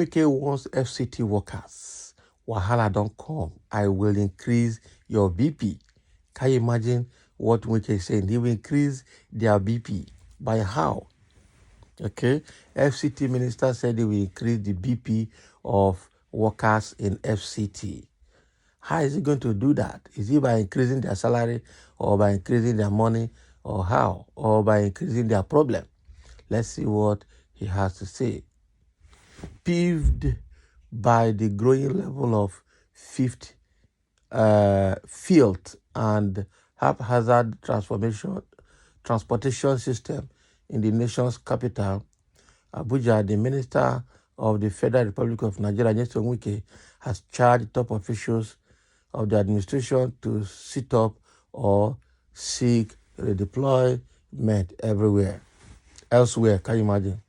Wike wants FCT workers. Wahala don't come. I will increase your BP. Can you imagine what Wike is saying? He will increase their BP. By how? Okay. FCT minister said he will increase the BP of workers in FCT. How is he going to do that? Is he by increasing their salary or by increasing their money or how? Or by increasing their problem? Let's see what he has to say. Peeved by the growing level of fifth filth and haphazard transportation system in the nation's capital, Abuja, the Minister of the Federal Republic of Nigeria, Nyesom Wike, has charged top officials of the administration to sit up or seek redeployment elsewhere. Can you imagine?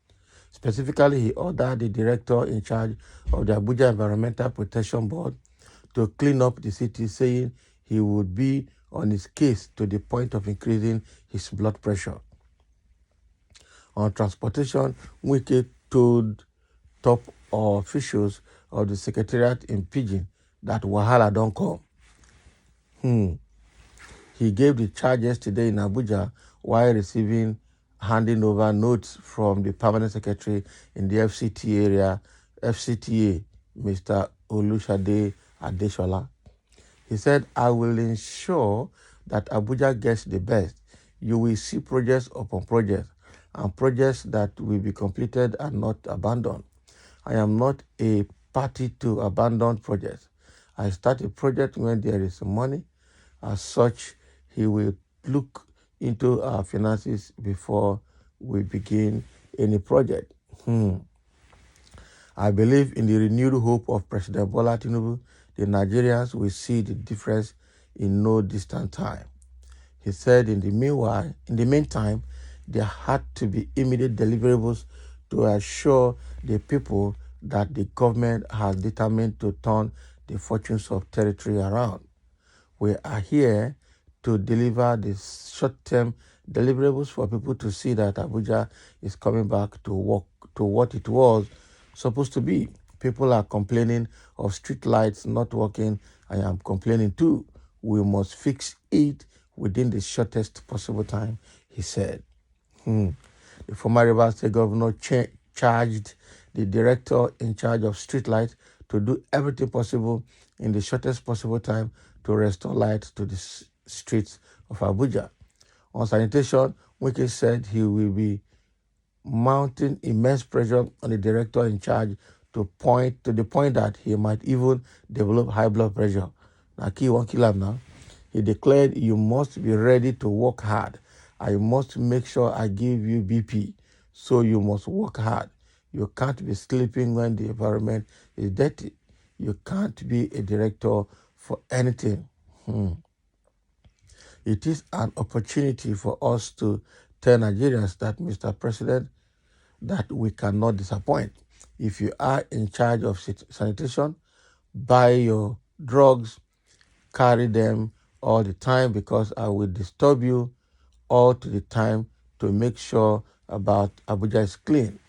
Specifically, he ordered the director in charge of the Abuja Environmental Protection Board to clean up the city, saying he would be on his case to the point of increasing his blood pressure. On transportation, Wike told top officials of the secretariat in Pidgin that wahala don't come. He gave the charge yesterday in Abuja while handing over notes from the permanent secretary in the FCTA, Mr. Olushade Adeshola. He said, I will ensure that Abuja gets the best. You will see projects upon projects and projects that will be completed and not abandoned. I am not a party to abandon projects. I start a project when there is money. As such, he will look into our finances before we begin any project. I believe in the renewed hope of President Bola Tinubu. The Nigerians will see the difference in no distant time. He said in the meantime, there had to be immediate deliverables to assure the people that the government has determined to turn the fortunes of territory around. We are here to deliver the short-term deliverables for people to see that Abuja is coming back to work to what it was supposed to be. People are complaining of street lights not working. I am complaining too. We must fix it within the shortest possible time, he said. The former Rivers State Governor charged the director in charge of streetlights to do everything possible in the shortest possible time to restore light to the streets of Abuja. On sanitation, Wike said he will be mounting immense pressure on the director in charge to the point that he might even develop high blood pressure. Now, key won't kill him now. He declared, you must be ready to work hard. I must make sure I give you BP, so you must work hard. You can't be sleeping when the environment is dirty. You can't be a director for anything. It is an opportunity for us to tell Nigerians that, Mr. President, that we cannot disappoint. If you are in charge of sanitation, buy your drugs, carry them all the time, because I will disturb you all to the time to make sure about Abuja is clean.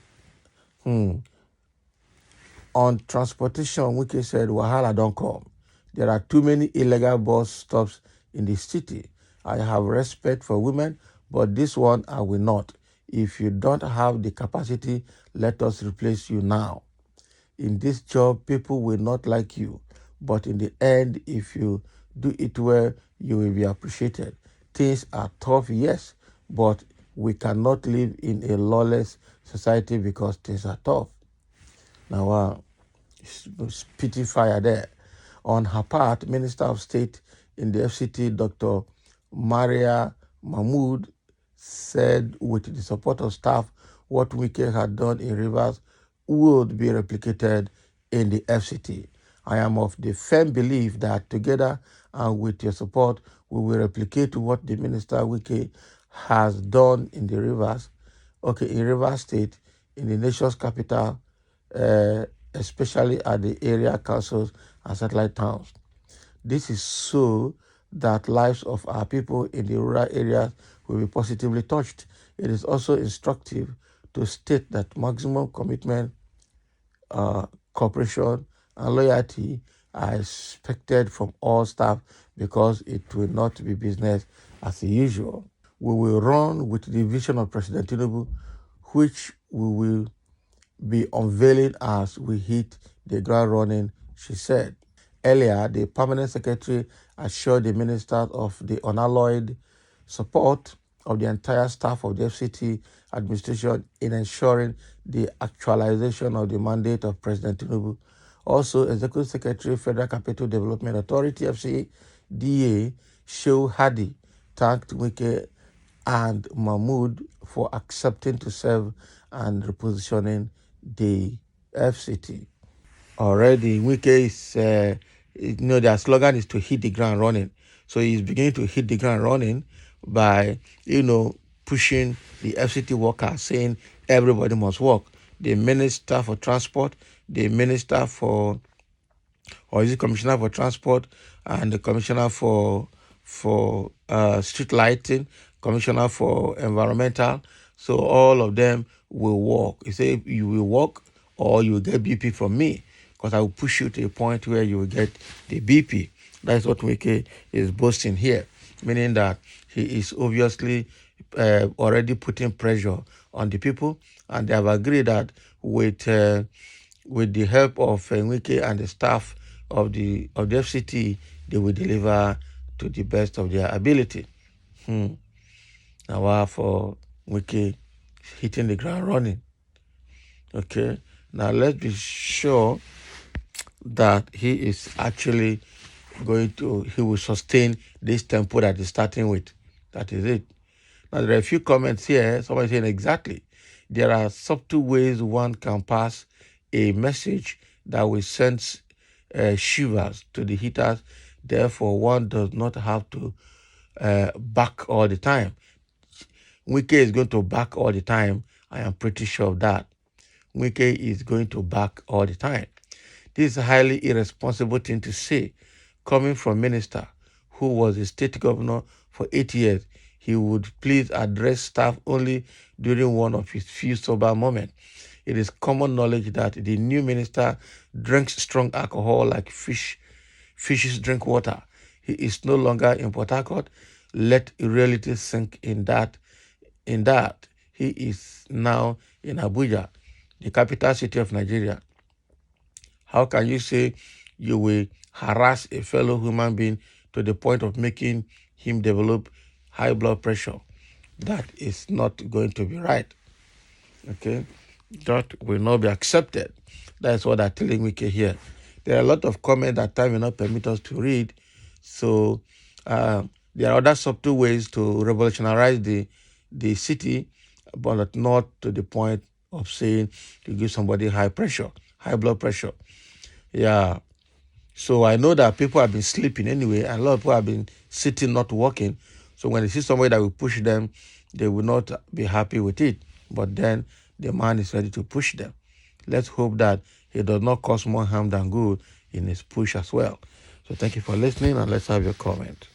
On transportation, Wike said, wahala don't come. There are too many illegal bus stops in the city. I have respect for women, but this one I will not. If you don't have the capacity, let us replace you now. In this job, people will not like you, but in the end, if you do it well, you will be appreciated. Things are tough, yes, but we cannot live in a lawless society because things are tough. Now, spitting fire there. On her part, Minister of State in the FCT, Dr. Maria Mahmood, said with the support of staff, what Wike had done in Rivers would be replicated in the FCT. I am of the firm belief that together and with your support, we will replicate what the Minister Wike has done in the Rivers, in Rivers State, in the nation's capital, especially at the area councils and satellite towns. This is so that lives of our people in the rural areas will be positively touched. It is also instructive to state that maximum commitment cooperation and loyalty are expected from all staff because it will not be business as usual. We will run with the vision of President Tinubu, which we will be unveiling as we hit the ground running, she said. Earlier, the permanent secretary assured the ministers of the unalloyed support of the entire staff of the FCT administration in ensuring the actualization of the mandate of President Tinubu. Also, Executive Secretary, Federal Capital Development Authority, FCDA, Shehu Hadi, thanked Wike and Mahmood for accepting to serve and repositioning the FCT. Already, Wike is, their slogan is to hit the ground running. So he's beginning to hit the ground running by, pushing the FCT workers, saying everybody must work. The Minister for Transport, the Minister for, or is it Commissioner for Transport, and the Commissioner for street lighting, Commissioner for Environmental. So all of them will work. You say you will work or you will get BP from me, because I will push you to a point where you will get the BP. That's what Wike is boasting here, meaning that he is obviously already putting pressure on the people, and they have agreed that with the help of Wike and the staff of the FCT, they will deliver to the best of their ability. Now, for Wike hitting the ground running. Okay, now let's be sure that he is actually he will sustain this tempo that he's starting with. That is it. Now, there are a few comments here. Somebody saying exactly. There are subtle ways one can pass a message that will send shivers to the hitters. Therefore, one does not have to back all the time. Wike is going to back all the time. I am pretty sure of that. Wike is going to back all the time. This is a highly irresponsible thing to say, coming from a minister who was a state governor for 8 years. He would please address staff only during one of his few sober moments. It is common knowledge that the new minister drinks strong alcohol like fishes drink water. He is no longer in Port Harcourt. Let reality sink in that he is now in Abuja, the capital city of Nigeria. How can you say you will harass a fellow human being to the point of making him develop high blood pressure? That is not going to be right. Okay? That will not be accepted. That's what I'm telling Wike here. There are a lot of comments that time will not permit us to read. So there are other subtle ways to revolutionize the city, but not to the point of saying to give somebody high blood pressure. Yeah. So I know that people have been sleeping anyway, and a lot of people have been sitting, not working. So when they see somebody that will push them, they will not be happy with it. But then the man is ready to push them. Let's hope that he does not cause more harm than good in his push as well. So thank you for listening, and let's have your comment.